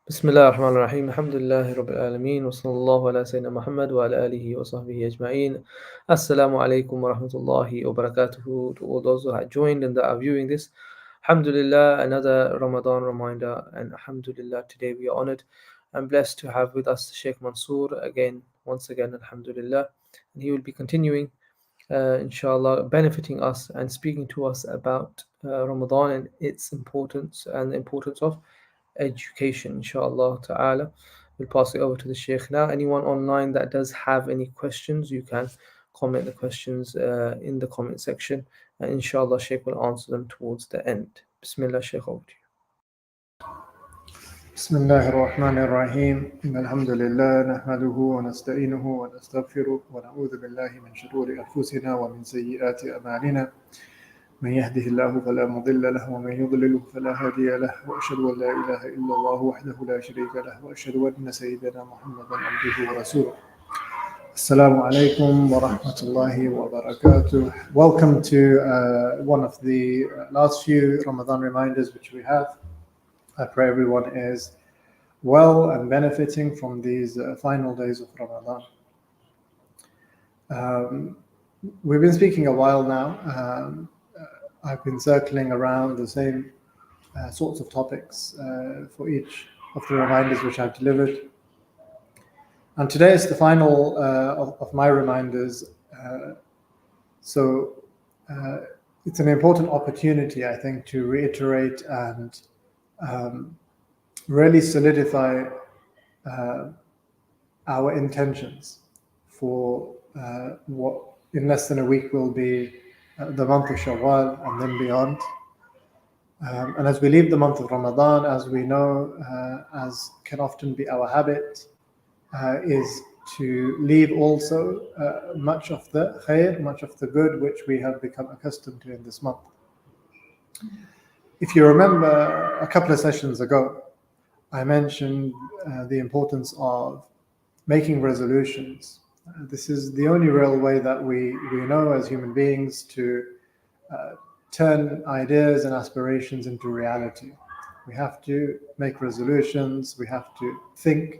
بسم الله الرحمن الرحيم الحمد لله رب العالمين وصلى الله على سيدنا محمد وعلى آله وصحبه أجمعين. Assalamu alaikum wa rahmatullahi wa barakatuhu to all those who have joined and that are viewing this. Alhamdulillah, another Ramadan reminder, and Alhamdulillah, today we are honored and blessed to have with us Shaykh Mansoor once again, Alhamdulillah. And he will be continuing, inshallah, benefiting us and speaking to us about Ramadan and its importance and the importance of education, inshallah ta'ala. We'll pass it over to the Shaykh now. Anyone online that does have any questions, you can comment the questions in the comment section, and inshallah Shaykh will answer them towards the end. Bismillah, Shaykh, over to you. بسم الله الرحمن الرحيم إن الحمد لله نحمده ونستعينه ونستغفره ونعوذ بالله من شرور أنفسنا ومن سيئات أعمالنا من يهده الله فلا مضل له ومن يضلل فلا هادي له وأشهد أن لا إله إلا الله وحده لا شريك له وأشهد أن سيدنا محمدا عبده ورسوله السلام عليكم ورحمة الله وبركاته. Welcome to one of the last few Ramadan reminders which we have. I pray everyone is well and benefiting from these final days of Ramadan. We've been speaking a while now. I've been circling around the same sorts of topics for each of the reminders which I've delivered. And today is the final of my reminders. So it's an important opportunity, I think, to reiterate and really solidify our intentions for what in less than a week will be the month of Shawwal and then beyond. And as we leave the month of Ramadan, as we know, as can often be our habit, is to leave also much of the khair, much of the good which we have become accustomed to in this month. If you remember a couple of sessions ago, I mentioned the importance of making resolutions. This is the only real way that we know as human beings to turn ideas and aspirations into reality. We have to make resolutions, we have to think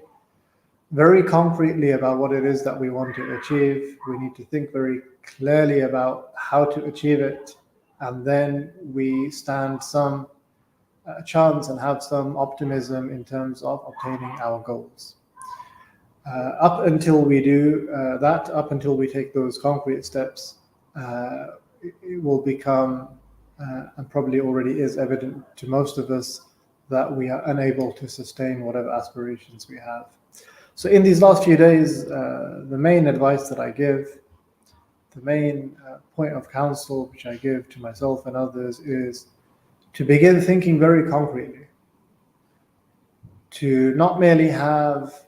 very concretely about what it is that we want to achieve. We need to think very clearly about how to achieve it, and then we stand some chance and have some optimism in terms of obtaining our goals. Up until we do that, up until we take those concrete steps, it will become, and probably already is evident to most of us, that we are unable to sustain whatever aspirations we have. So in these last few days, the main advice that I give, the main point of counsel which I give to myself and others is to begin thinking very concretely, to not merely have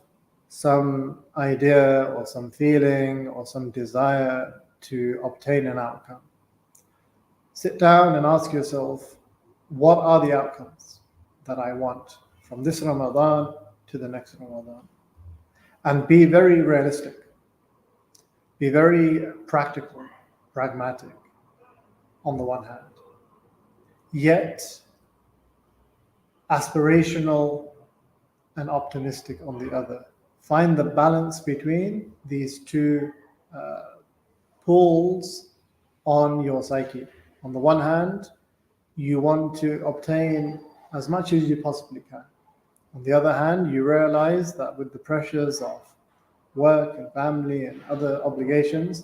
some idea or some feeling or some desire to obtain an outcome. Sit down and ask yourself, what are the outcomes that I want from this Ramadan to the next Ramadan? And be very realistic, be very practical, pragmatic on the one hand, yet aspirational and optimistic on the other. Find the balance between these two poles on your psyche. On the one hand, you want to obtain as much as you possibly can. On the other hand, you realize that with the pressures of work and family and other obligations,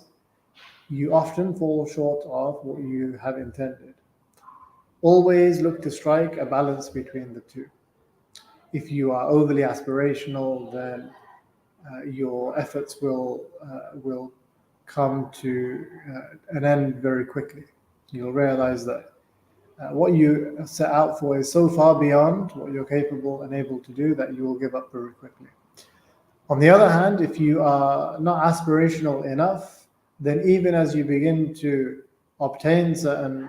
you often fall short of what you have intended. Always look to strike a balance between the two. If you are overly aspirational, then your efforts will come to an end very quickly. You'll realize that what you set out for is so far beyond what you're capable and able to do that you will give up very quickly. On the other hand, if you are not aspirational enough, then even as you begin to obtain certain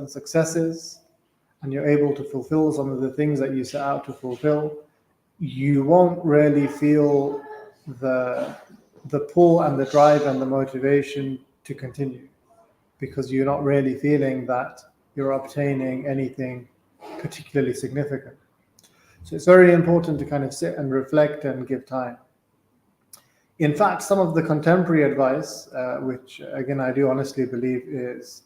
successes and you're able to fulfill some of the things that you set out to fulfill, you won't really feel the pull and the drive and the motivation to continue, because you're not really feeling that you're obtaining anything particularly significant. So it's very important to kind of sit and reflect and give time. In fact, some of the contemporary advice, which again I do honestly believe is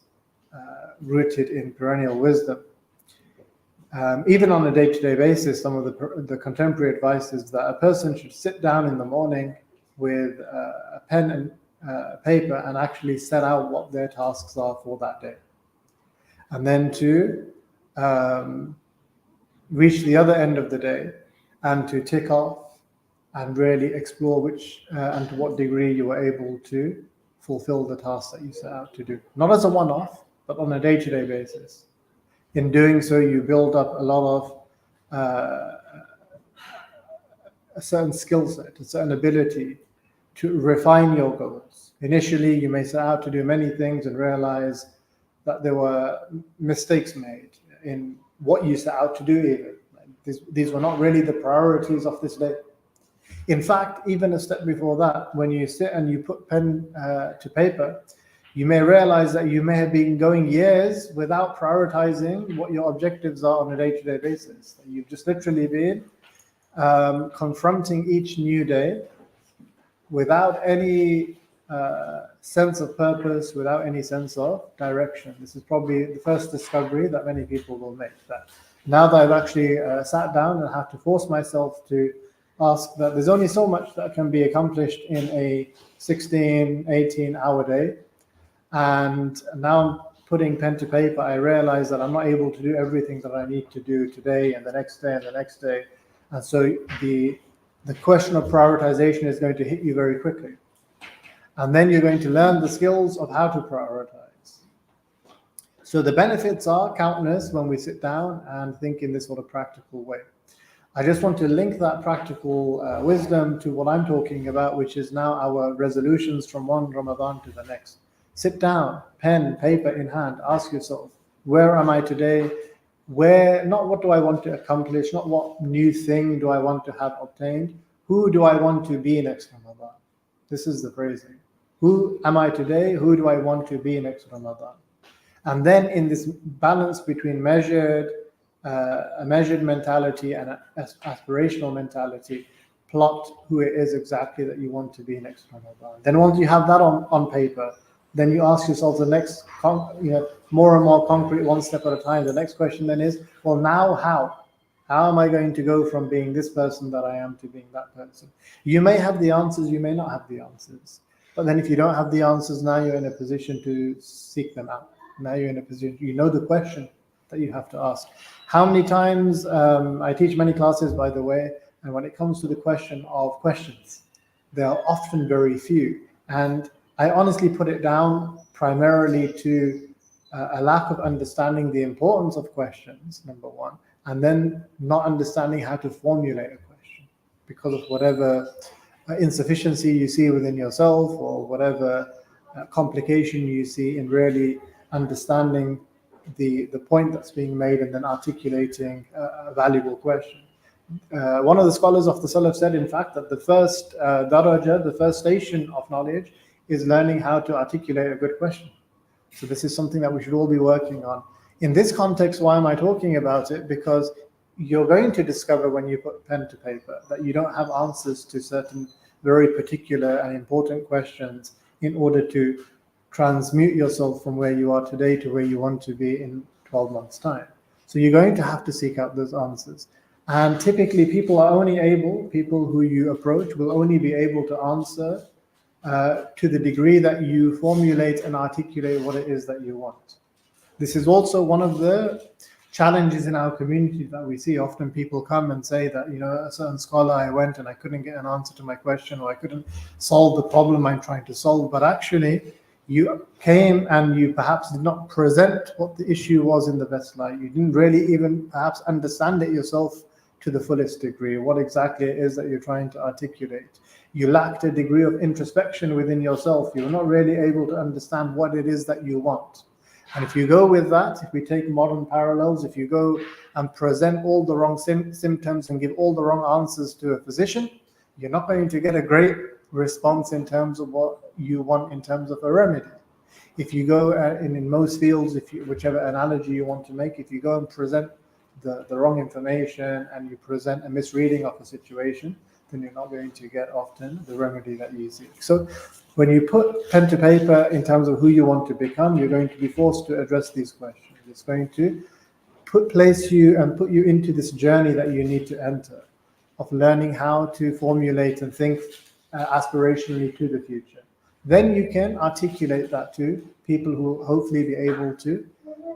rooted in perennial wisdom, even on a day-to-day basis, some of the contemporary advice is that a person should sit down in the morning with a pen and paper and actually set out what their tasks are for that day. And then to reach the other end of the day and to tick off and really explore which and to what degree you were able to fulfill the tasks that you set out to do. Not as a one-off, but on a day-to-day basis. In doing so, you build up a lot of a certain skill set, a certain ability to refine your goals. Initially, you may set out to do many things and realize that there were mistakes made in what you set out to do even. These were not really the priorities of this day. In fact, even a step before that, when you sit and you put pen to paper, you may realize that you may have been going years without prioritizing what your objectives are on a day-to-day basis. You've just literally been confronting each new day without any sense of purpose, without any sense of direction. This is probably the first discovery that many people will make, that now that I've actually sat down and have to force myself to ask that there's only so much that can be accomplished in a 16, 18-hour day. And now putting pen to paper, I realize that I'm not able to do everything that I need to do today and the next day and the next day. And so the question of prioritization is going to hit you very quickly. And then you're going to learn the skills of how to prioritize. So the benefits are countless when we sit down and think in this sort of practical way. I just want to link that practical wisdom to what I'm talking about, which is now our resolutions from one Ramadan to the next. Sit down, pen, paper in hand, ask yourself, where am I today? Not what do I want to accomplish, not what new thing do I want to have obtained, who do I want to be next Ramadan? This is the phrasing. Who am I today? Who do I want to be next Ramadan? And then in this balance between a measured mentality and an aspirational mentality, plot who it is exactly that you want to be next Ramadan. Then once you have that on paper, then you ask yourself the next, more and more concrete, one step at a time. The next question then is, well, now how? How am I going to go from being this person that I am to being that person? You may have the answers, you may not have the answers. But then if you don't have the answers, now you're in a position to seek them out. Now you're in a position, you know the question that you have to ask. How many times, I teach many classes, by the way, and when it comes to the question of questions, there are often very few. And I honestly put it down primarily to a lack of understanding the importance of questions, number one, and then not understanding how to formulate a question because of whatever insufficiency you see within yourself or whatever complication you see in really understanding the point that's being made and then articulating a valuable question. One of the scholars of the Salaf said, in fact, that the first daraja, the first station of knowledge is learning how to articulate a good question. So this is something that we should all be working on. In this context, why am I talking about it? Because you're going to discover when you put pen to paper that you don't have answers to certain very particular and important questions in order to transmute yourself from where you are today to where you want to be in 12 months' time. So you're going to have to seek out those answers. And typically people who you approach will only be able to answer to the degree that you formulate and articulate what it is that you want. This is also one of the challenges in our community that we see. Often people come and say that, a certain scholar, I went and I couldn't get an answer to my question, or I couldn't solve the problem I'm trying to solve. But actually, you came and you perhaps did not present what the issue was in the best light. You didn't really even perhaps understand it yourself to the fullest degree, what exactly it is that you're trying to articulate. You lacked a degree of introspection within yourself. You were not really able to understand what it is that you want. And if you go with that, if we take modern parallels, if you go and present all the wrong symptoms and give all the wrong answers to a physician, you're not going to get a great response in terms of what you want in terms of a remedy. If you go in most fields, whichever analogy you want to make, if you go and present the wrong information and you present a misreading of a situation, then you're not going to get often the remedy that you seek. So when you put pen to paper in terms of who you want to become, you're going to be forced to address these questions. It's going to place you and put you into this journey that you need to enter, of learning how to formulate and think aspirationally to the future. Then you can articulate that to people who will hopefully be able to,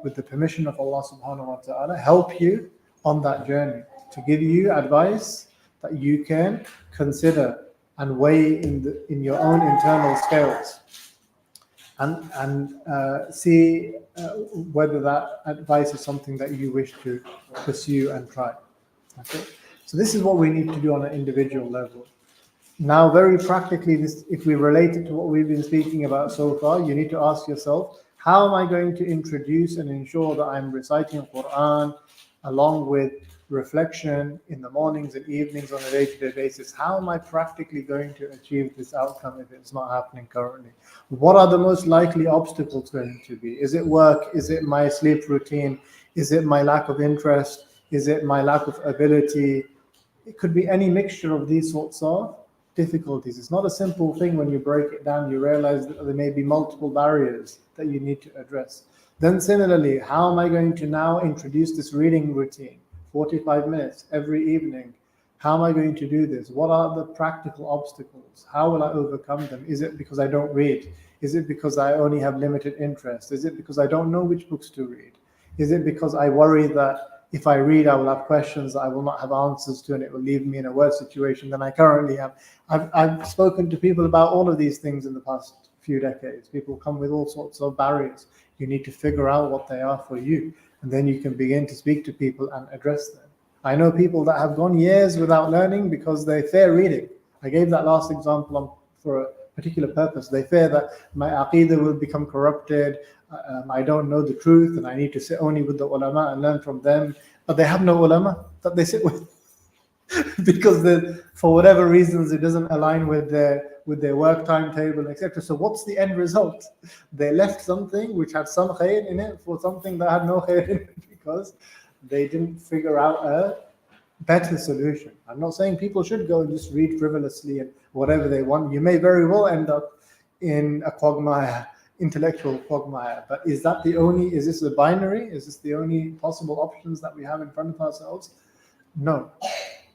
with the permission of Allah subhanahu wa ta'ala, help you on that journey, to give you advice that you can consider and weigh in your own internal scales, and see whether that advice is something that you wish to pursue and try. Okay? So this is what we need to do on an individual level. Now, very practically, if we relate it to what we've been speaking about so far, you need to ask yourself, how am I going to introduce and ensure that I'm reciting Quran along with reflection in the mornings and evenings on a day-to-day basis? How am I practically going to achieve this outcome if it's not happening currently? What are the most likely obstacles going to be? Is it work? Is it my sleep routine? Is it my lack of interest? Is it my lack of ability? It could be any mixture of these sorts of difficulties. It's not a simple thing. When you break it down, you realize that there may be multiple barriers that you need to address. Then similarly, how am I going to now introduce this reading routine, 45 minutes every evening? How am I going to do this? What are the practical obstacles? How will I overcome them? Is it because I don't read? Is it because I only have limited interest? Is it because I don't know which books to read? Is it because I worry that if I read, I will have questions that I will not have answers to, and it will leave me in a worse situation than I currently have? I've spoken to people about all of these things in the past few decades. People come with all sorts of barriers. You need to figure out what they are for you, and then you can begin to speak to people and address them. I know people that have gone years without learning because they fear reading. I gave that last example for a particular purpose. They fear that my aqidah will become corrupted. I don't know the truth, and I need to sit only with the ulama and learn from them. But they have no ulama that they sit with because for whatever reasons it doesn't align with their work timetable, etc. So what's the end result? They left something which had some khair in it for something that had no khair in it because they didn't figure out a better solution. I'm not saying people should go and just read frivolously and whatever they want. You may very well end up in a quagmire, intellectual quagmire. But is this a binary? Is this the only possible options that we have in front of ourselves? No.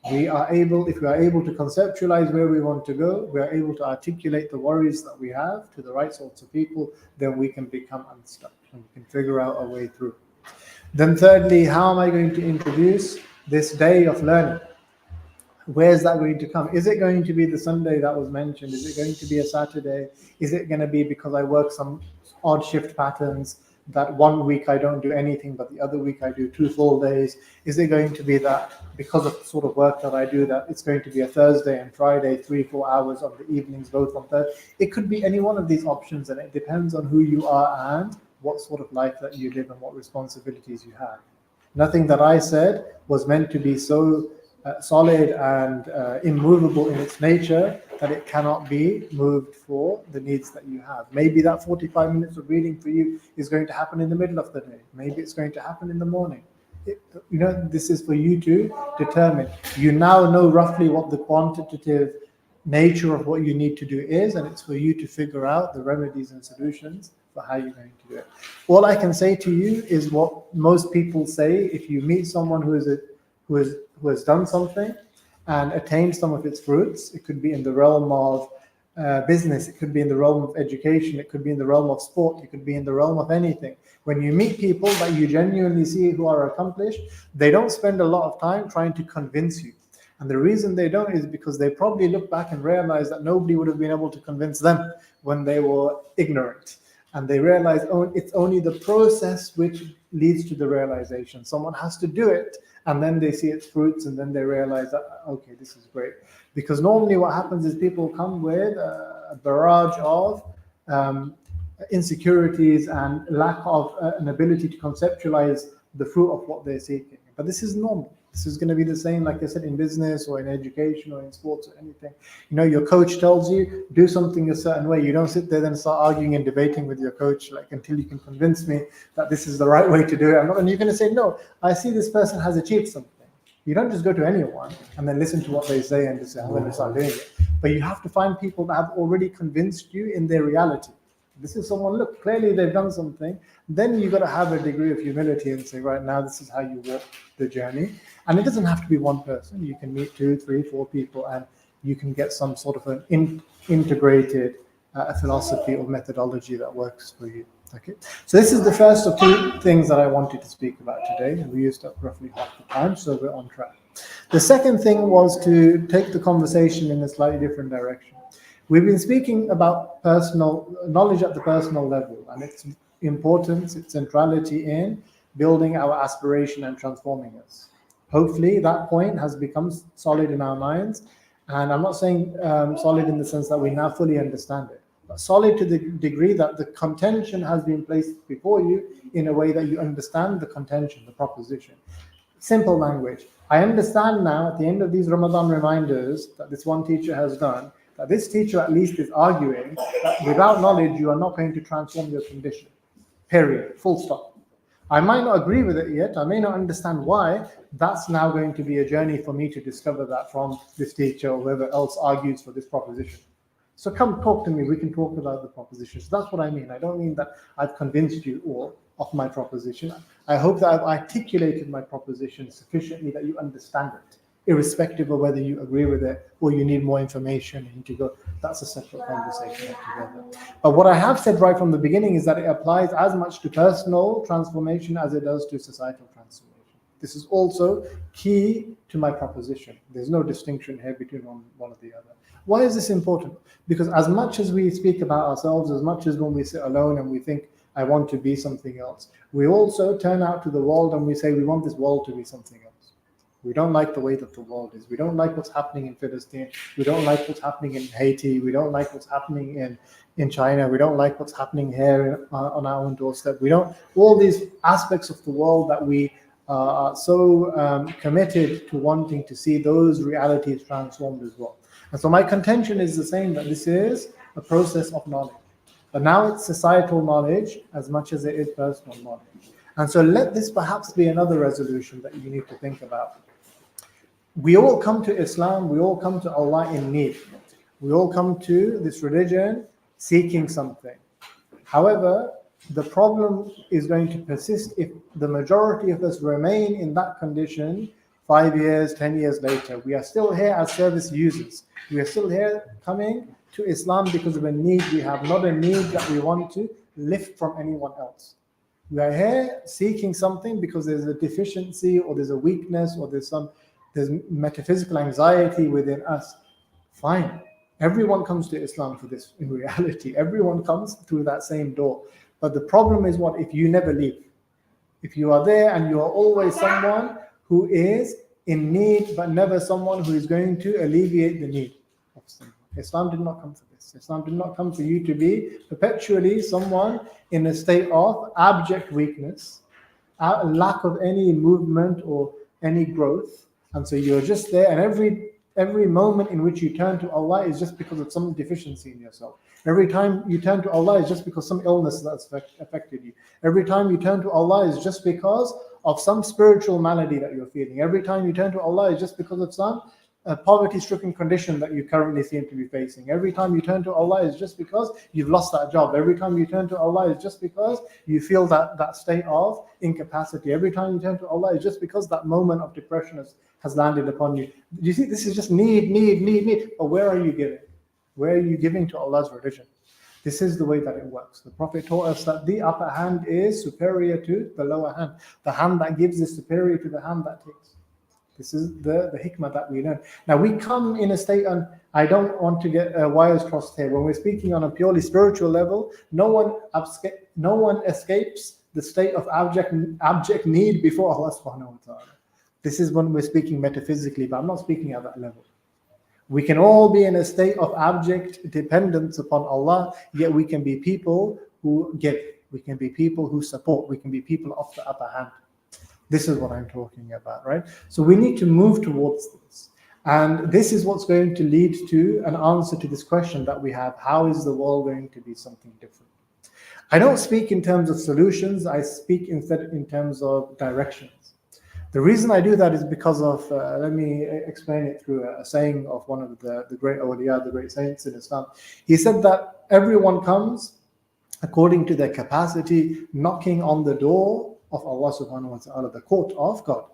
If we are able to conceptualize where we want to go, we are able to articulate the worries that we have to the right sorts of people, then we can become unstuck and we can figure out a way through. Then thirdly, how am I going to introduce this day of learning? Where is that going to come? Is it going to be the Sunday that was mentioned? Is it going to be a Saturday? Is it going to be because I work some odd shift patterns that one week I don't do anything, but the other week I do 2 full days? Is it going to be that because of the sort of work that I do, that it's going to be a Thursday and Friday, 3-4 hours of the evenings, both on Thursday? It could be any one of these options, and it depends on who you are and what sort of life that you live and what responsibilities you have. Nothing that I said was meant to be so solid and immovable in its nature that it cannot be moved for the needs that you have. Maybe that 45 minutes of reading for you is going to happen in the middle of the day. Maybe it's going to happen in the morning. This is for you to determine. You now know roughly what the quantitative nature of what you need to do is, and it's for you to figure out the remedies and solutions for how you're going to do it. All I can say to you is what most people say. If you meet someone who has done something and attained some of its fruits, it could be in the realm of business, it could be in the realm of education, it could be in the realm of sport, it could be in the realm of anything. When you meet people that you genuinely see who are accomplished, they don't spend a lot of time trying to convince you. And the reason they don't is because they probably look back and realize that nobody would have been able to convince them when they were ignorant. And they realize, it's only the process which leads to the realization. Someone has to do it, and then they see its fruits, and then they realize that, okay, this is great. Because normally what happens is people come with a barrage of insecurities and lack of an ability to conceptualize the fruit of what they're seeking. But this is normal. This is going to be the same, like I said, in business or in education or in sports or anything. Your coach tells you, do something a certain way. You don't sit there and start arguing and debating with your coach until you can convince me that this is the right way to do it. And you're going to say, no, I see this person has achieved something. You don't just go to anyone and then listen to what they say and just say, I'm going to start doing it. But you have to find people that have already convinced you in their reality. This is someone, look, clearly they've done something. Then you've got to have a degree of humility and say, right now, this is how you walk the journey. And it doesn't have to be one person. You can meet 2, 3, 4 people, and you can get some sort of an integrated philosophy or methodology that works for you. Okay, so this is the first of 2 things that I wanted to speak about today, and we used up roughly half the time, so we're on track. The second thing was to take the conversation in a slightly different direction. We've been speaking about personal knowledge at the personal level and its importance, its centrality in building our aspiration and transforming us. Hopefully that point has become solid in our minds, and I'm not saying solid in the sense that we now fully understand it, but solid to the degree that the contention has been placed before you in a way that you understand the contention, the proposition. Simple language. I understand now at the end of these Ramadan reminders that this one teacher has done, that this teacher at least is arguing that without knowledge you are not going to transform your condition. Period. Full stop. I might not agree with it yet. I may not understand why. That's now going to be a journey for me to discover that from this teacher or whoever else argues for this proposition. So come talk to me. We can talk about the proposition. So that's what I mean. I don't mean that I've convinced you all of my proposition. I hope that I've articulated my proposition sufficiently that you understand it, irrespective of whether you agree with it or you need more information and to go. That's a separate conversation altogether. But what I have said right from the beginning is that it applies as much to personal transformation as it does to societal transformation. This is also key to my proposition. There's no distinction here between one or the other. Why is this important? Because as much as we speak about ourselves, as much as when we sit alone and we think, I want to be something else, we also turn out to the world and we say, we want this world to be something else. We don't like the way that the world is. We don't like what's happening in Palestine. We don't like what's happening in Haiti. We don't like what's happening in China. We don't like what's happening here on our own doorstep. We don't, all these aspects of the world that we are so committed to wanting to see those realities transformed as well. And so my contention is the same, that this is a process of knowledge. But now it's societal knowledge as much as it is personal knowledge. And so let this perhaps be another resolution that you need to think about. We all come to Islam, we all come to Allah in need. We all come to this religion seeking something. However, the problem is going to persist if the majority of us remain in that condition 5 years, 10 years later. We are still here as service users. We are still here coming to Islam because of a need we have, not a need that we want to lift from anyone else. We are here seeking something because there's a deficiency or there's a weakness or there's metaphysical anxiety within us. Fine. Everyone comes to Islam for this in reality. Everyone comes through that same door. But the problem is what? If you never leave. If you are there and you are always someone who is in need, but never someone who is going to alleviate the need of someone. Islam did not come for this. Islam did not come for you to be perpetually someone in a state of abject weakness, lack of any movement or any growth. And so you're just there, and every moment in which you turn to Allah is just because of some deficiency in yourself. Every time you turn to Allah is just because some illness that's affected you. Every time you turn to Allah is just because of some spiritual malady that you're feeling. Every time you turn to Allah is just because of some poverty-stricken condition that you currently seem to be facing. Every time you turn to Allah is just because you've lost that job. Every time you turn to Allah is just because you feel that state of incapacity. Every time you turn to Allah is just because that moment of depression has landed upon you. You see, this is just need. But where are you giving? Where are you giving to Allah's religion? This is the way that it works. The Prophet taught us that the upper hand is superior to the lower hand. The hand that gives is superior to the hand that takes. This is the hikmah that we learn. Now we come in a state, and I don't want to get wires crossed here. When we're speaking on a purely spiritual level, no one escapes the state of abject need before Allah subhanahu wa ta'ala. This is when we're speaking metaphysically, but I'm not speaking at that level. We can all be in a state of abject dependence upon Allah, yet we can be people who give. We can be people who support. We can be people of the upper hand. This is what I'm talking about, right? So we need to move towards this. And this is what's going to lead to an answer to this question that we have: how is the world going to be something different? I don't speak in terms of solutions, I speak instead in terms of directions. The reason I do that is because of, let me explain it through a saying of one of the great awliya, the great saints in Islam. He said that everyone comes according to their capacity, knocking on the door of Allah subhanahu wa ta'ala, the court of God.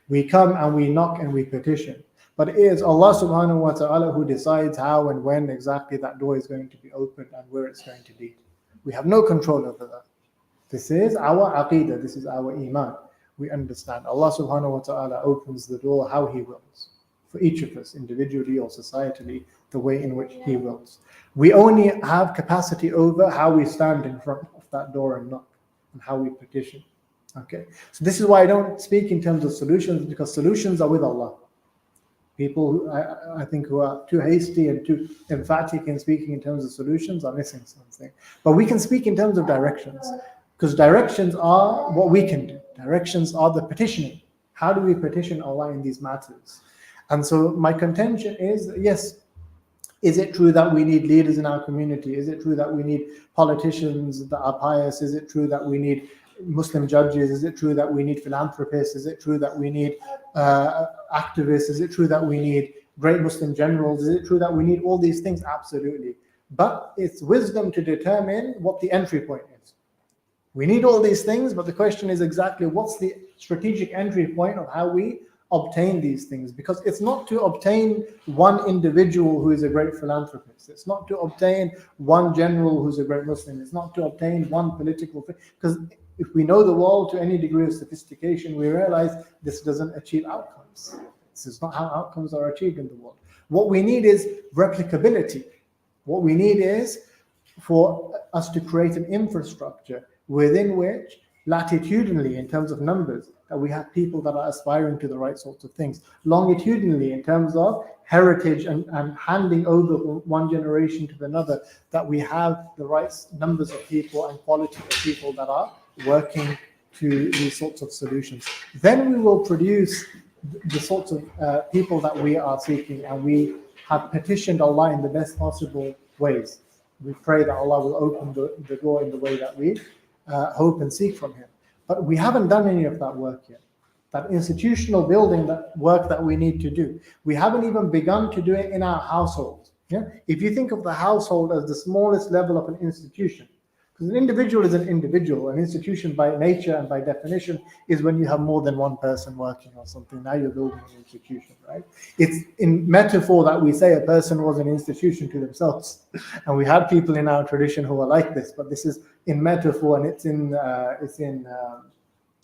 We come and we knock and we petition. But it is Allah subhanahu wa ta'ala who decides how and when exactly that door is going to be opened and where it's going to lead. We have no control over that. This is our aqeedah, this is our iman. We understand Allah subhanahu wa ta'ala opens the door how He wills, for each of us, individually or societally, the way in which He wills. We only have capacity over how we stand in front of that door and knock, and how we petition. Okay, so this is why I don't speak in terms of solutions, because solutions are with Allah. People, I think, who are too hasty and too emphatic in speaking in terms of solutions are missing something. But we can speak in terms of directions, because directions are what we can do. Directions are the petitioning. How do we petition Allah in these matters? And so my contention is, yes, is it true that we need leaders in our community? Is it true that we need politicians that are pious? Is it true that we need Muslim judges? Is it true that we need philanthropists? Is it true that we need activists? Is it true that we need great Muslim generals? Is it true that we need all these things? Absolutely. But it's wisdom to determine what the entry point is. We need all these things, but the question is exactly what's the strategic entry point of how we obtain these things, because it's not to obtain one individual who is a great philanthropist. It's not to obtain one general who's a great Muslim. It's not to obtain one political thing, because if we know the world to any degree of sophistication, we realize this doesn't achieve outcomes. This is not how outcomes are achieved in the world. What we need is replicability. What we need is for us to create an infrastructure within which, latitudinally in terms of numbers, that we have people that are aspiring to the right sorts of things. Longitudinally in terms of heritage and handing over one generation to another, that we have the right numbers of people and quality of people that are working to these sorts of solutions. Then we will produce the sorts of people that we are seeking, and we have petitioned Allah in the best possible ways. We pray that Allah will open the door in the way that we hope and seek from Him. But we haven't done any of that work yet. That institutional building, that work that we need to do, we haven't even begun to do it in our households. Yeah? If you think of the household as the smallest level of an institution, because an individual is an individual, an institution by nature and by definition is when you have more than one person working on something. Now you're building an institution, right? It's in metaphor that we say a person was an institution to themselves. And we have people in our tradition who are like this, but this is in metaphor, and it's in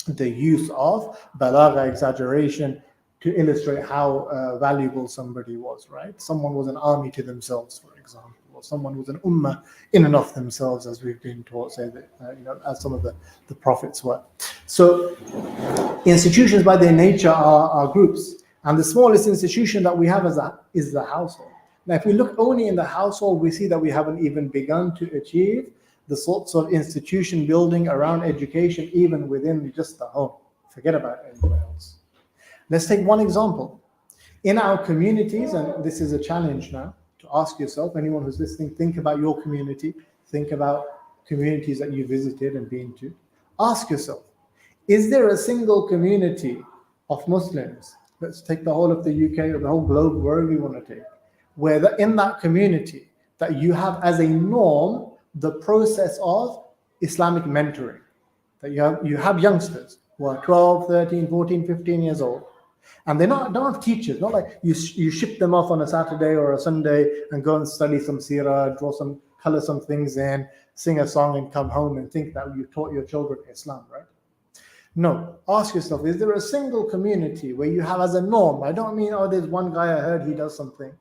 the use of balagha, exaggeration, to illustrate how valuable somebody was, right? Someone was an army to themselves, for example, or someone was an ummah in and of themselves, as we've been taught, say that, as some of the prophets were. So institutions by their nature are groups, and the smallest institution that we have is the household. Now, if we look only in the household, we see that we haven't even begun to achieve the sorts of institution building around education, even within just the home. Forget about anywhere else. Let's take one example. In our communities, and this is a challenge now, to ask yourself, anyone who's listening, think about your community, think about communities that you visited and been to. Ask yourself, is there a single community of Muslims, let's take the whole of the UK or the whole globe, wherever you want to take, where in that community that you have as a norm the process of Islamic mentoring, that you have youngsters who are 12, 13, 14, 15 years old, and don't have teachers, not like you ship them off on a Saturday or a Sunday and go and study some seerah, color some things in, sing a song and come home and think that you've taught your children Islam, right? No, ask yourself, is there a single community where you have as a norm? I don't mean, there's one guy I heard he does something.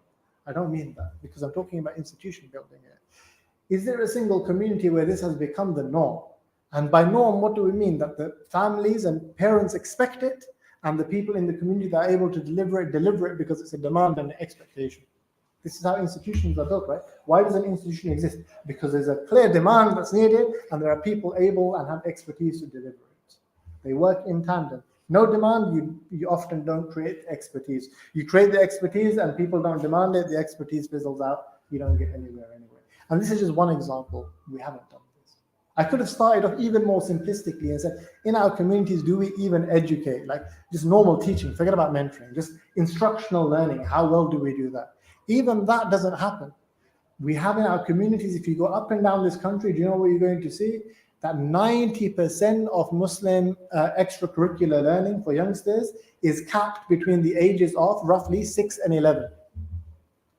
I don't mean that, because I'm talking about institution building here. Is there a single community where this has become the norm? And by norm, what do we mean? That the families and parents expect it, and the people in the community that are able to deliver it because it's a demand and an expectation. This is how institutions are built, right? Why does an institution exist? Because there's a clear demand that's needed, and there are people able and have expertise to deliver it. They work in tandem. No demand, you often don't create expertise. You create the expertise and people don't demand it, the expertise fizzles out, you don't get anywhere anyway. And this is just one example. We haven't done this. I could have started off even more simplistically and said, in our communities, do we even educate? Like just normal teaching, forget about mentoring, just instructional learning. How well do we do that? Even that doesn't happen. We have in our communities, if you go up and down this country, do you know what you're going to see? That 90% of Muslim extracurricular learning for youngsters is capped between the ages of roughly 6 and 11.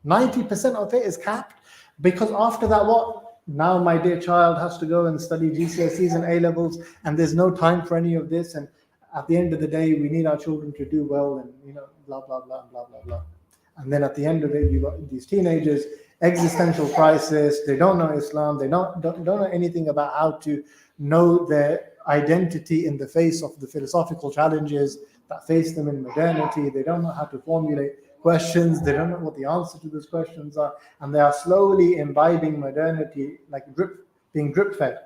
90% of it is capped, because after that, what? Now my dear child has to go and study GCSEs and A-levels, and there's no time for any of this. And at the end of the day, we need our children to do well, and blah, blah, blah, blah, blah, blah. And then at the end of it, you've got these teenagers, existential crisis, they don't know Islam, they don't know anything about how to know their identity in the face of the philosophical challenges that face them in modernity. They don't know how to formulate questions, they don't know what the answer to those questions are, and they are slowly imbibing modernity like being drip fed.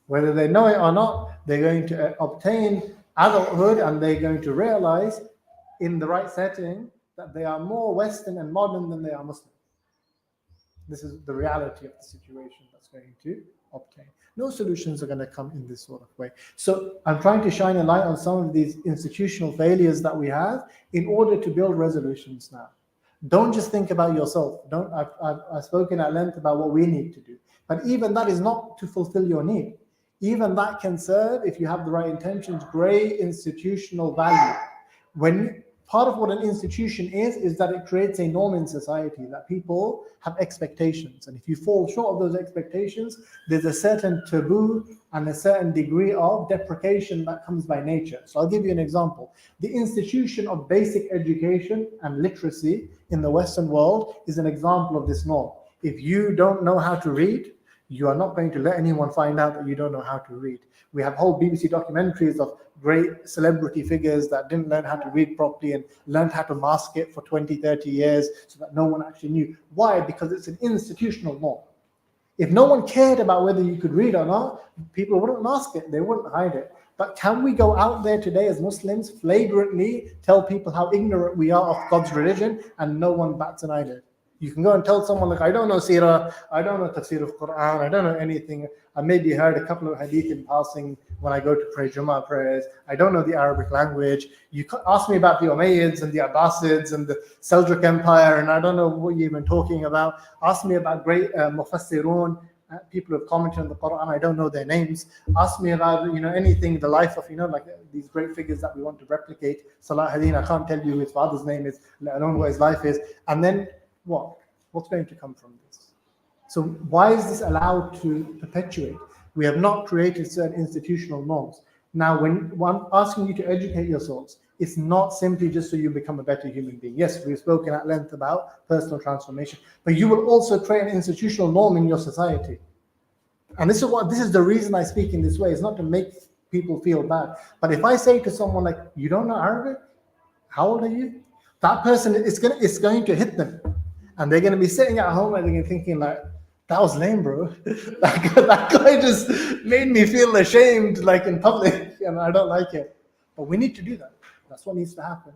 Whether they know it or not, they're going to obtain adulthood and they're going to realize in the right setting that they are more Western and modern than they are Muslim. This is the reality of the situation that's going to obtain. No solutions are going to come in this sort of way. So I'm trying to shine a light on some of these institutional failures that we have in order to build resolutions now. Don't just think about yourself. I've spoken at length about what we need to do. But even that is not to fulfill your need. Even that can serve, if you have the right intentions, great institutional value. When part of what an institution is that it creates a norm in society, that people have expectations. And if you fall short of those expectations, there's a certain taboo and a certain degree of deprecation that comes by nature. So I'll give you an example. The institution of basic education and literacy in the Western world is an example of this norm. If you don't know how to read, you are not going to let anyone find out that you don't know how to read. We have whole BBC documentaries of great celebrity figures that didn't learn how to read properly and learned how to mask it for 20, 30 years so that no one actually knew. Why? Because it's an institutional norm. If no one cared about whether you could read or not, people wouldn't mask it, they wouldn't hide it. But can we go out there today as Muslims, flagrantly tell people how ignorant we are of God's religion, and no one bats an eyelid? You can go and tell someone, like, I don't know seerah, I don't know tafsir of Quran, I don't know anything. I maybe heard a couple of hadith in passing when I go to pray Jummah prayers. I don't know the Arabic language. You ask me about the Umayyads and the Abbasids and the Seljuk Empire, and I don't know what you're even talking about. Ask me about great mufassirun, people who have commented on the Quran. I don't know their names. Ask me about anything, the life of like these great figures that we want to replicate. Salah ad-Din, I can't tell you who his father's name is, let alone what his life is. And then what? What's going to come from this? So why is this allowed to perpetuate? We have not created certain institutional norms. Now, when I'm asking you to educate yourselves, it's not simply just so you become a better human being. Yes, we've spoken at length about personal transformation, but you will also create an institutional norm in your society. And this is the reason I speak in this way. It's not to make people feel bad. But if I say to someone like, you don't know Arabic? How old are you? That person is going to hit them. And they're going to be sitting at home and they're going to be thinking like, that was lame, bro. that guy just made me feel ashamed, like in public, and I don't like it. But we need to do that. That's what needs to happen.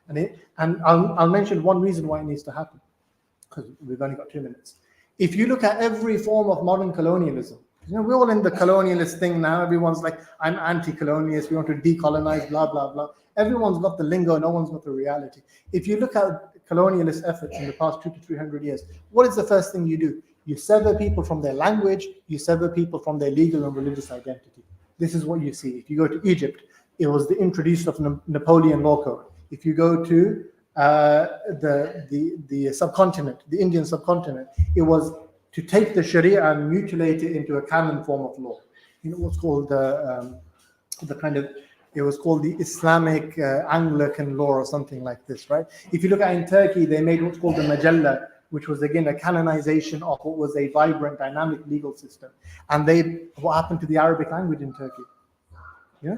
And I'll mention one reason why it needs to happen, because we've only got 2 minutes. If you look at every form of modern colonialism, we're all in the colonialist thing now. Everyone's like, I'm anti-colonialist. We want to decolonize, blah, blah, blah. Everyone's got the lingo. No one's got the reality. If you look at colonialist efforts in the past 200 to 300 years, what is the first thing you do? You sever people from their language. You sever people from their legal and religious identity. This is what you see. If you go to Egypt, it was the introduction of Napoleon Law Code. If you go to the subcontinent, the Indian subcontinent, it was to take the Sharia and mutilate it into a canon form of law. What's called it was called the Islamic Anglican law or something like this, right? If you look at in Turkey, they made what's called the Majalla, which was again a canonization of what was a vibrant, dynamic legal system. And what happened to the Arabic language in Turkey? Yeah.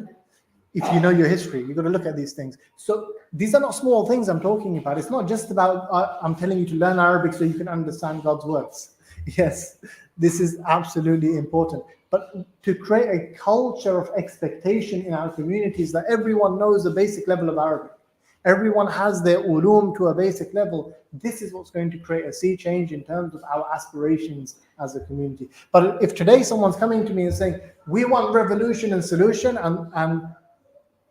If you know your history, you've got to look at these things. So these are not small things I'm talking about. It's not just about I'm telling you to learn Arabic so you can understand God's words. Yes, this is absolutely important. but to create a culture of expectation in our communities that everyone knows the basic level of Arabic. Everyone has their ulum to a basic level. This is what's going to create a sea change in terms of our aspirations as a community. But if today someone's coming to me and saying, we want revolution and solution, and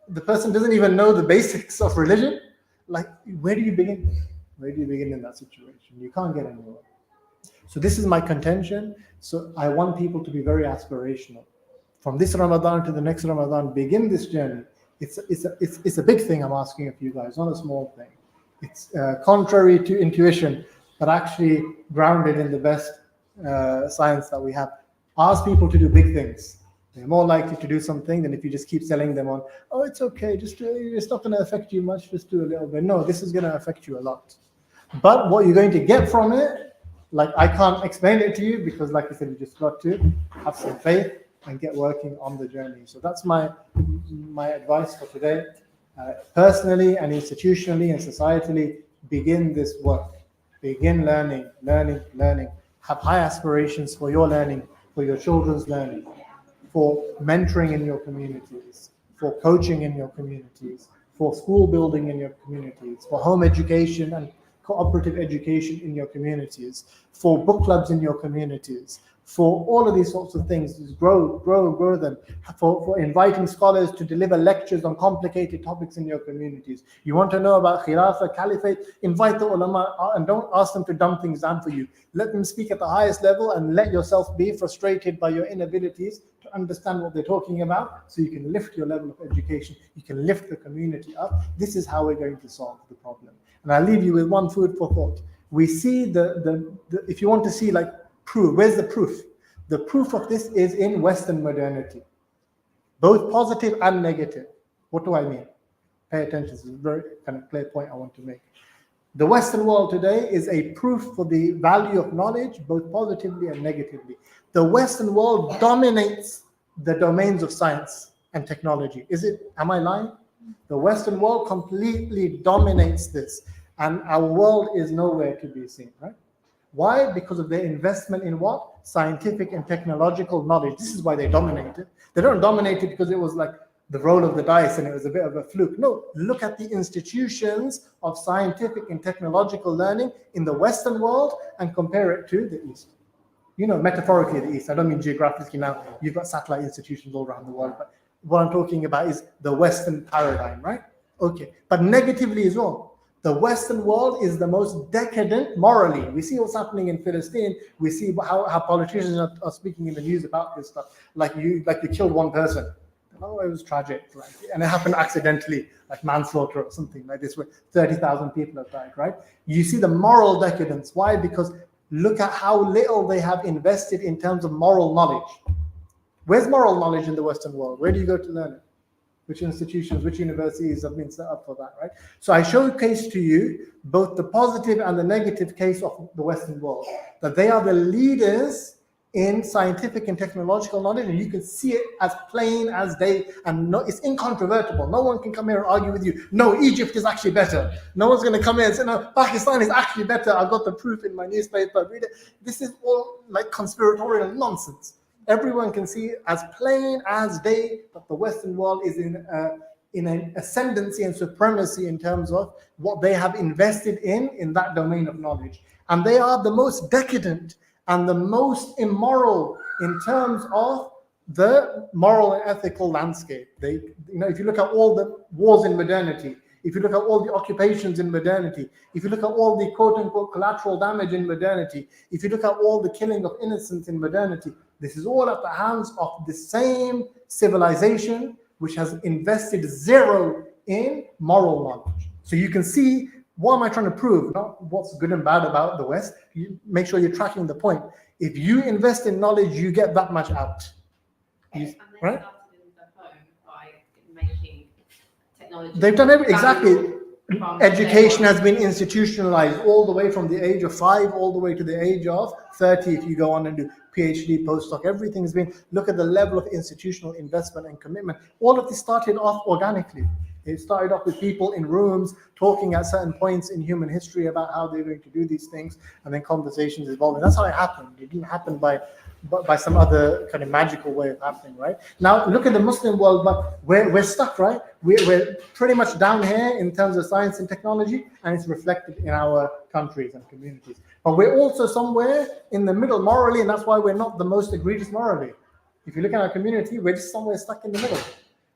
the person doesn't even know the basics of religion, like, where do you begin? Where do you begin in that situation? You can't get anywhere. So this is my contention. So I want people to be very aspirational. From this Ramadan to the next Ramadan, begin this journey. It's a big thing I'm asking of you guys, not a small thing. It's contrary to intuition, but actually grounded in the best science that we have. Ask people to do big things. They're more likely to do something than if you just keep selling them on, oh, it's okay, just it's not going to affect you much, just do a little bit. No, this is going to affect you a lot. But what you're going to get from it, like, I can't explain it to you because, like I said, you just got to have some faith and get working on the journey. So that's my advice for today. Personally and institutionally and societally, begin this work. Begin learning. Have high aspirations for your learning, for your children's learning, for mentoring in your communities, for coaching in your communities, for school building in your communities, for home education and cooperative education in your communities, for book clubs in your communities, for all of these sorts of things. Just grow them, for inviting scholars to deliver lectures on complicated topics in your communities. You want to know about Khilafah, Caliphate, invite the ulama and don't ask them to dumb things down for you. Let them speak at the highest level and let yourself be frustrated by your inabilities to understand what they're talking about, so you can lift your level of education, you can lift the community up. This is how we're going to solve the problem. And I'll leave you with one food for thought. We see the if you want to see, like, proof, where's the proof? The proof of this is in Western modernity, both positive and negative. What do I mean? Pay attention. This is a very kind of clear point I want to make. The Western world today is a proof for the value of knowledge, both positively and negatively. The Western world dominates the domains of science and technology. Am I lying? The Western world completely dominates this, and our world is nowhere to be seen, right? Why? Because of their investment in what? Scientific and technological knowledge. This is why they dominate it. They don't dominate it because it was like the roll of the dice and it was a bit of a fluke. No, look at the institutions of scientific and technological learning in the Western world and compare it to the East. Metaphorically the East. I don't mean geographically now. You've got satellite institutions all around the world, but what I'm talking about is the Western paradigm, right? Okay, but negatively as well. The Western world is the most decadent morally. We see what's happening in Palestine. We see how politicians are speaking in the news about this stuff. Like you killed one person. Oh, it was tragic, right? And it happened accidentally, like manslaughter or something like this, where 30,000 people have died, right? You see the moral decadence. Why? Because look at how little they have invested in terms of moral knowledge. Where's moral knowledge in the Western world? Where do you go to learn it? Which institutions, which universities have been set up for that, right? So I showcase to you both the positive and the negative case of the Western world, that they are the leaders in scientific and technological knowledge, and you can see it as plain as day, and it's incontrovertible. No one can come here and argue with you, no, Egypt is actually better. No one's going to come here and say, no, Pakistan is actually better. I've got the proof in my newspaper, read it. This is all like conspiratorial nonsense. Everyone can see as plain as day that the Western world is in an ascendancy and supremacy in terms of what they have invested in that domain of knowledge. And they are the most decadent and the most immoral in terms of the moral and ethical landscape. If you look at all the wars in modernity, if you look at all the occupations in modernity, if you look at all the quote-unquote collateral damage in modernity, if you look at all the killing of innocents in modernity, this is all at the hands of the same civilization which has invested zero in moral knowledge. So you can see, what am I trying to prove? Not what's good and bad about the West. You make sure you're tracking the point. If you invest in knowledge, you get that much out. Right? They've done exactly. Education has been institutionalized all the way from the age of 5 all the way to the age of 30 if you go on and do PhD, postdoc. Everything's been, look at the level of institutional investment and commitment. All of this started off organically. It started off with people in rooms talking at certain points in human history about how they're going to do these things, and then conversations evolved. And that's how it happened. It didn't happen by by some other kind of magical way of happening, right? Now look at the Muslim world, but we're stuck, right? We're pretty much down here in terms of science and technology, and it's reflected in our countries and communities. But we're also somewhere in the middle morally, and that's why we're not the most egregious morally. If you look at our community, we're just somewhere stuck in the middle.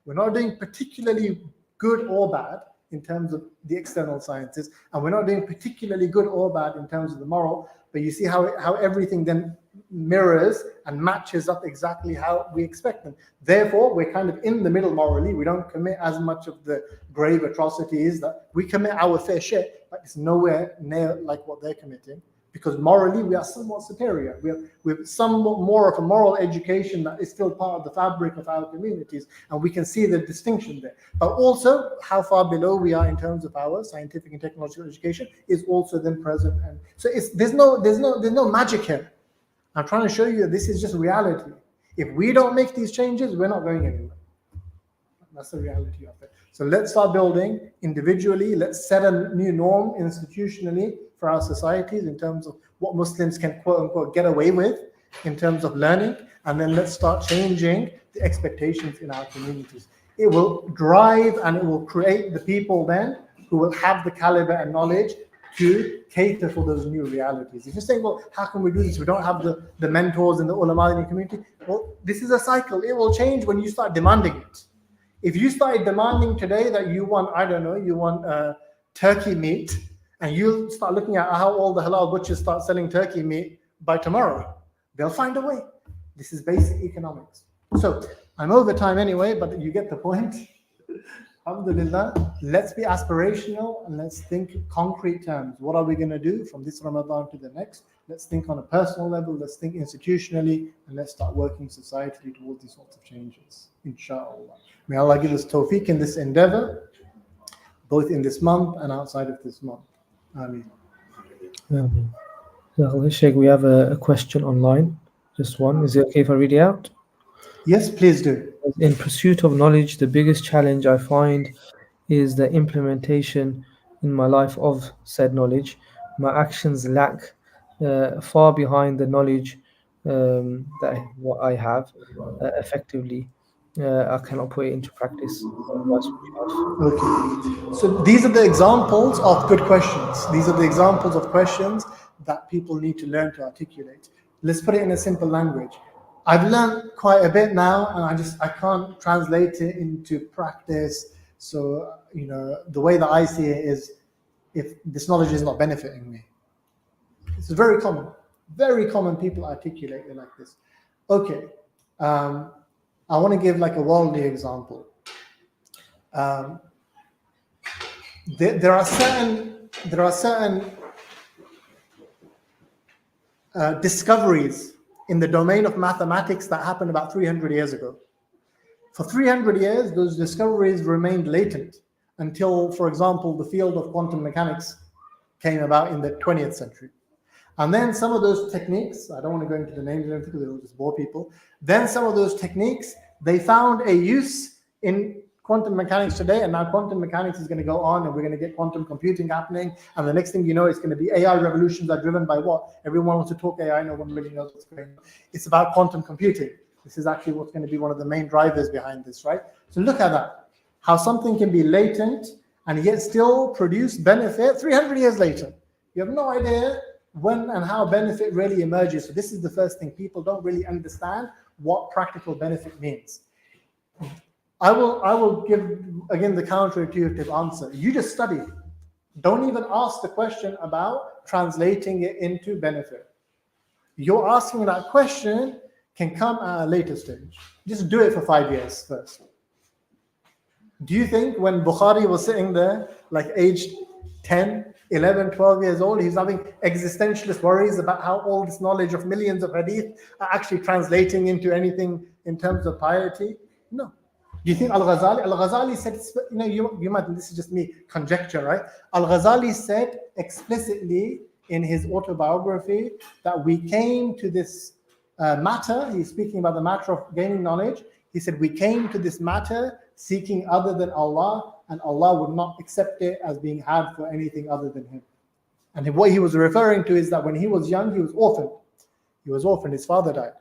We're not doing particularly good or bad in terms of the external sciences, and we're not doing particularly good or bad in terms of the moral. But you see how everything then mirrors and matches up exactly how we expect them. Therefore, we're kind of in the middle morally. We don't commit as much of the grave atrocities that we commit our fair share, but it's nowhere near like what they're committing. Because morally, we are somewhat superior. We have somewhat more of a moral education that is still part of the fabric of our communities, and we can see the distinction there. But also, how far below we are in terms of our scientific and technological education is also then present. And so there's no magic here. I'm trying to show you that this is just reality. If we don't make these changes, we're not going anywhere. That's the reality of it. So let's start building individually. Let's set a new norm institutionally for our societies in terms of what Muslims can quote unquote get away with in terms of learning. And then let's start changing the expectations in our communities. It will drive and it will create the people then who will have the caliber and knowledge to cater for those new realities. If you're saying, well, how can we do this? We don't have the mentors and the ulama in the community. Well, this is a cycle. It will change when you start demanding it. If you started demanding today that you want, I don't know, you want turkey meat, and you start looking at how all the halal butchers start selling turkey meat by tomorrow, they'll find a way. This is basic economics. So I'm over time anyway, but you get the point. Alhamdulillah, let's be aspirational and let's think concrete terms. What are we going to do from this Ramadan to the next? Let's think on a personal level, let's think institutionally, and let's start working societally towards these sorts of changes, inshallah. May Allah give us tawfiq in this endeavor, both in this month and outside of this month. Ameen. Shaykh, we have a question online, just one. Is it okay if I read it out? Yes, please do. In pursuit of knowledge, the biggest challenge I find is the implementation in my life of said knowledge. My actions lack far behind the knowledge what I have effectively. I cannot put it into practice. Okay. So these are the examples of good questions. These are the examples of questions that people need to learn to articulate. Let's put it in a simple language. I've learned quite a bit now, and I can't translate it into practice. So, the way that I see it is, if this knowledge is not benefiting me. It's very common. Very common people articulate it like this. Okay. I want to give like a worldly example. There are certain discoveries in the domain of mathematics that happened about 300 years ago. For 300 years, those discoveries remained latent until, for example, the field of quantum mechanics came about in the 20th century. And then some of those techniques, I don't want to go into the names because it will just bore people. Then some of those techniques, they found a use in quantum mechanics today, and now quantum mechanics is going to go on, and we're going to get quantum computing happening, and the next thing you know, it's going to be AI revolutions are driven by what? Everyone wants to talk AI, no one really knows what's going on. It's about quantum computing. This is actually what's going to be one of the main drivers behind this, right? So look at that, how something can be latent and yet still produce benefit 300 years later. You have no idea when and how benefit really emerges. So this is the first thing. People don't really understand what practical benefit means. I will give, again, the counterintuitive answer. You just study. Don't even ask the question about translating it into benefit. You're asking that question can come at a later stage. Just do it for 5 years first. Do you think when Bukhari was sitting there, like aged 10, 11, 12 years old, he's having existentialist worries about how all this knowledge of millions of hadith are actually translating into anything in terms of piety? No. Do you think Al-Ghazali said, you might, this is just me conjecture, right? Al-Ghazali said explicitly in his autobiography that we came to this matter, he's speaking about the matter of gaining knowledge. He said, we came to this matter seeking other than Allah, and Allah would not accept it as being had for anything other than him. And what he was referring to is that when he was young, he was orphaned. He was orphaned, his father died.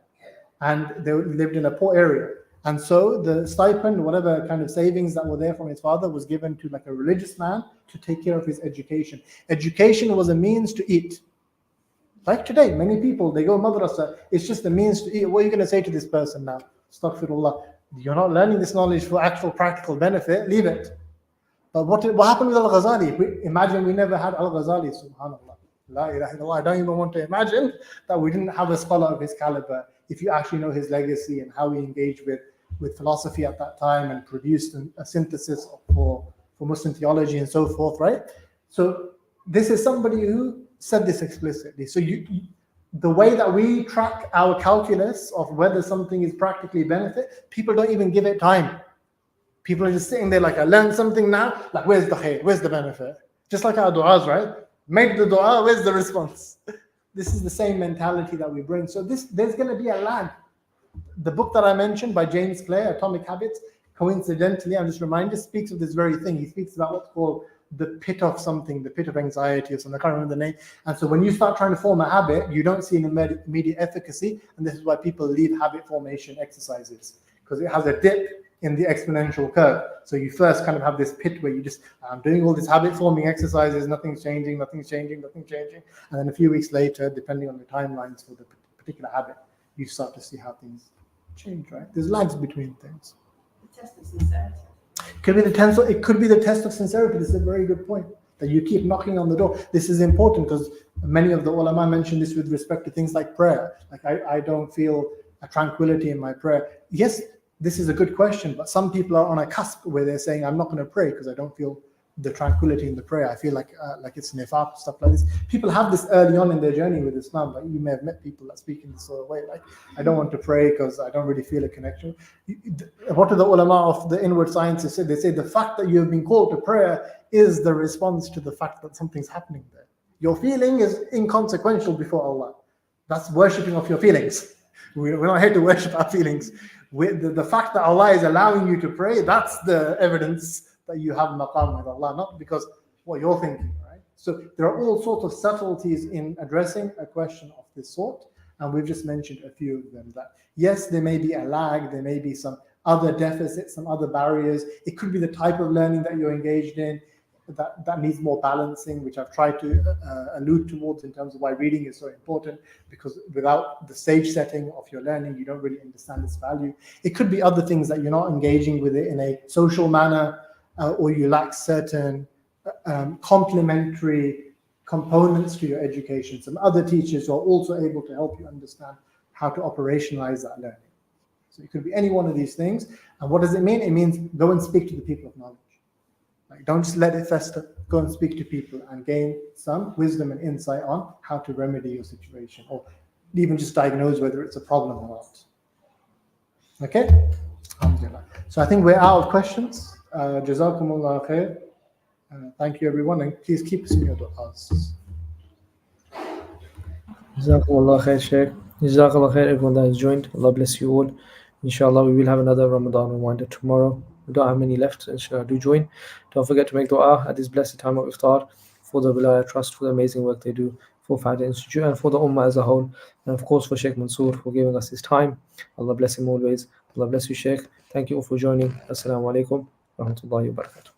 and they lived in a poor area. And so the stipend, whatever kind of savings that were there from his father, was given to like a religious man to take care of his education. Education was a means to eat. Like today, many people, they go madrasa, it's just a means to eat. What are you going to say to this person now? Astaghfirullah. You're not learning this knowledge for actual practical benefit, leave it. But what happened with Al-Ghazali? Imagine we never had Al-Ghazali, subhanAllah. La ilaha illallah. I don't even want to imagine that we didn't have a scholar of his caliber, if you actually know his legacy and how he engaged with philosophy at that time and produced a synthesis for Muslim theology and so forth, right? So this is somebody who said this explicitly. So the way that we track our calculus of whether something is practically benefit, people don't even give it time. People are just sitting there like, I learned something now, like where's the khair, where's the benefit? Just like our du'as, right? Make the dua, where's the response? This is the same mentality that we bring. So there's going to be a lag. The book that I mentioned by James Clear, Atomic Habits, coincidentally, I'm just reminded, speaks of this very thing. He speaks about what's called the pit of something, the pit of anxiety or something. I can't remember the name. And so when you start trying to form a habit, you don't see an immediate efficacy. And this is why people leave habit formation exercises, because it has a dip in the exponential curve. So you first kind of have this pit where you just, I'm doing all these habit forming exercises, nothing's changing. And then a few weeks later, depending on the timelines for the particular habit, you start to see how things change, right? There's lags between things. The test of sincerity. It could be the test of sincerity. This is a very good point, that you keep knocking on the door. This is important because many of the ulama mentioned this with respect to things like prayer. Like I don't feel a tranquility in my prayer. Yes, this is a good question, but some people are on a cusp where they're saying, I'm not going to pray because I don't feel the tranquility in the prayer. I feel like it's nifaq, stuff like this. People have this early on in their journey with Islam. Like you may have met people that speak in this sort of way. Like, I don't want to pray because I don't really feel a connection. What do the ulama of the inward sciences say? They say the fact that you have been called to prayer is the response to the fact that something's happening there. Your feeling is inconsequential before Allah. That's worshipping of your feelings. We're not here to worship our feelings. The fact that Allah is allowing you to pray, that's the evidence that you have maqam with Allah, not because what you're thinking, right? So there are all sorts of subtleties in addressing a question of this sort, and we've just mentioned a few of them. That yes, there may be a lag, there may be some other deficits, some other barriers. It could be the type of learning that you're engaged in that needs more balancing, which I've tried to allude towards in terms of why reading is so important, because without the stage setting of your learning, you don't really understand its value. It could be other things that you're not engaging with it in a social manner, or you lack certain complementary components to your education. Some other teachers are also able to help you understand how to operationalize that learning. So it could be any one of these things. And what does it mean? It means go and speak to the people of knowledge. Like, don't just let it fester. Go and speak to people and gain some wisdom and insight on how to remedy your situation, or even just diagnose whether it's a problem or not. Okay? Alhamdulillah. So I think we're out of questions. Jazakumullah khair. Thank you, everyone, and please keep us in your du'as. Jazakallah khair, Shaykh. Jazakallah khair, everyone that has joined. Allah bless you all. Inshallah, we will have another Ramadan reminder tomorrow. We don't have many left, so inshallah, do join. Don't forget to make dua at this blessed time of iftar for the Wilaya Trust, for the amazing work they do, for Fahd Institute, and for the Ummah as a whole. And of course, for Shaykh Mansoor for giving us his time. Allah bless him always. Allah bless you, Shaykh. Thank you all for joining. Assalamu alaikum wa rahmatullahi wa barakatuh.